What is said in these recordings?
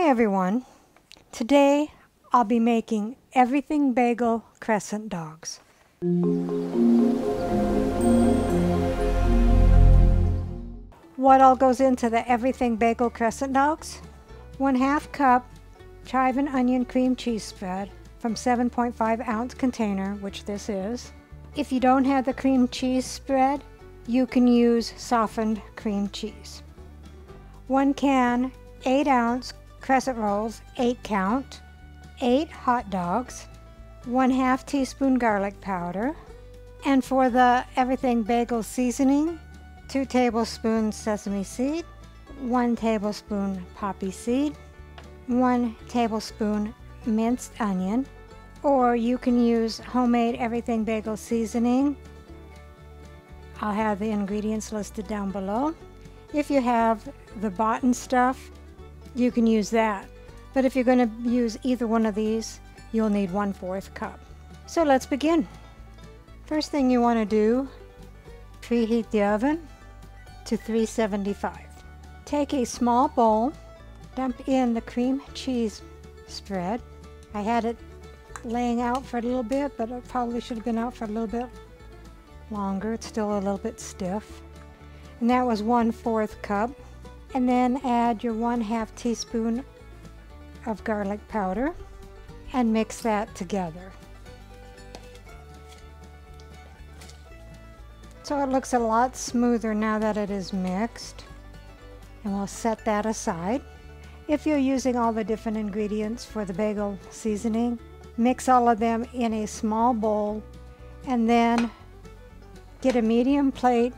Hi everyone. Today I'll be making everything bagel crescent dogs. What all goes into the everything bagel crescent dogs? 1/2 cup chive and onion cream cheese spread from 7.5 ounce container, which this is. If you don't have the cream cheese spread, you can use softened cream cheese. 1 can 8 ounce crescent rolls, 8 count, 8 hot dogs, 1/2 teaspoon garlic powder, and for the everything bagel seasoning, 2 tablespoons sesame seed, 1 tablespoon poppy seed, 1 tablespoon minced onion, or you can use homemade everything bagel seasoning. I'll have the ingredients listed down below. If you have the bought stuff, you can use that. But if you're going to use either one of these, you'll need 1/4 cup. So let's begin. First thing you want to do, preheat the oven to 375. Take a small bowl, dump in the cream cheese spread. I had it laying out for a little bit, but it probably should have been out for a little bit longer. It's still a little bit stiff. And that was 1/4 cup. And then add your 1/2 teaspoon of garlic powder and mix that together. So it looks a lot smoother now that it is mixed. And we'll set that aside. If you're using all the different ingredients for the bagel seasoning, mix all of them in a small bowl and then get a medium plate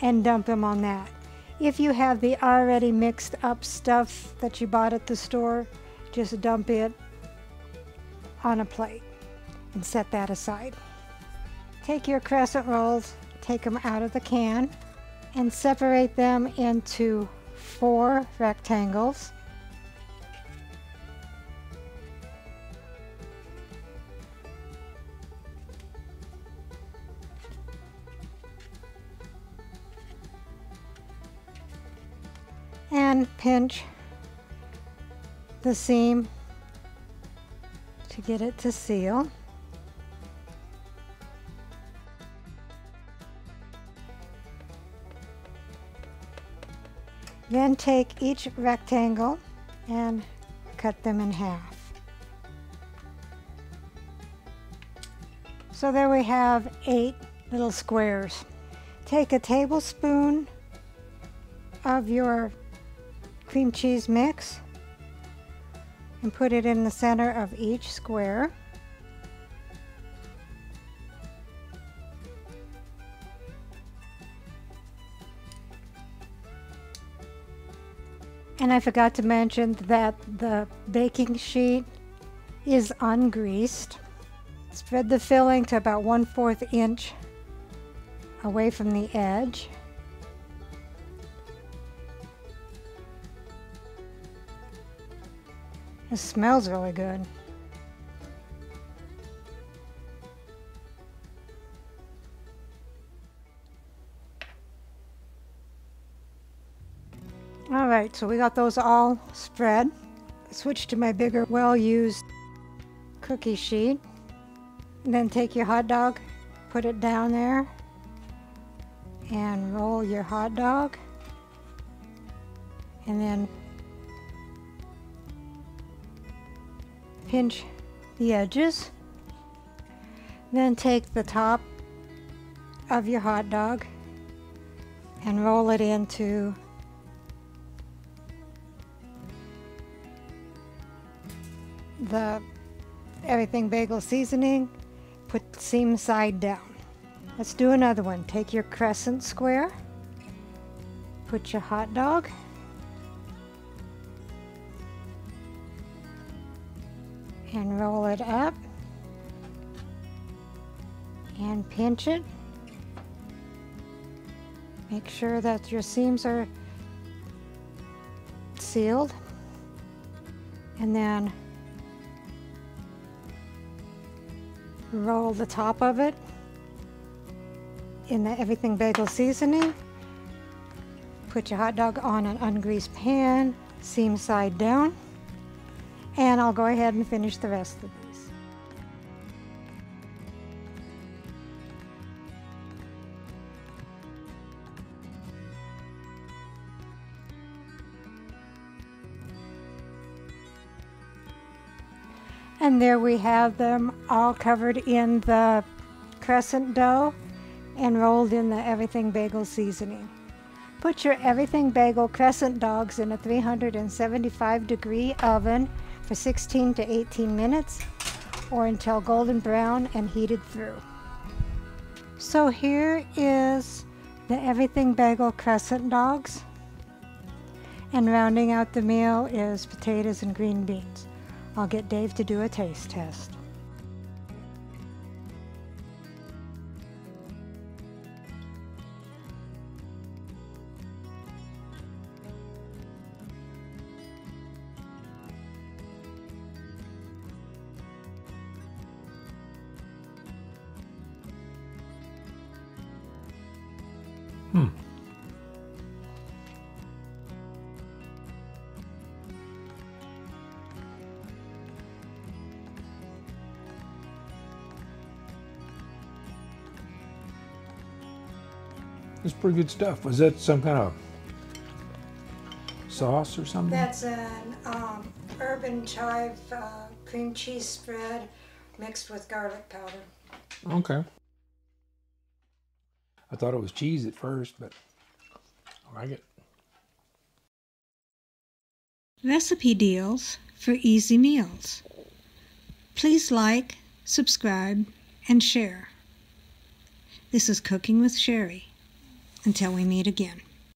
and dump them on that. If you have the already mixed up stuff that you bought at the store, just dump it on a plate and set that aside. Take your crescent rolls, take them out of the can, and separate them into 4 rectangles. And pinch the seam to get it to seal. Then take each rectangle and cut them in half. So there we have 8 little squares. Take a tablespoon of your cream cheese mix and put it in the center of each square. And I forgot to mention that the baking sheet is ungreased. Spread the filling to about 1/4 inch away from the edge. It smells really good. All right, so we got those all spread. Switch to my bigger, well-used cookie sheet. And then take your hot dog, put it down there, and roll your hot dog. And then pinch the edges. Then take the top of your hot dog and roll it into the everything bagel seasoning. Put seam side down. Let's do another one. Take your crescent square, put your hot dog, and roll it up and pinch it. Make sure that your seams are sealed, and then roll the top of it in the everything bagel seasoning. Put your hot dog on an ungreased pan, seam side down. And I'll go ahead and finish the rest of these. And there we have them all covered in the crescent dough and rolled in the everything bagel seasoning. Put your everything bagel crescent dogs in a 375-degree oven for 16 to 18 minutes or until golden brown and heated through. So here is the everything bagel crescent dogs, and rounding out the meal is potatoes and green beans. I'll get Dave to do a taste test. It's pretty good stuff. Was that some kind of sauce or something? That's an urban chive cream cheese spread mixed with garlic powder. Okay. I thought it was cheese at first, but I like it. Recipe deals for easy meals. Please like, subscribe, and share. This is Cooking with Sherry. Until we meet again.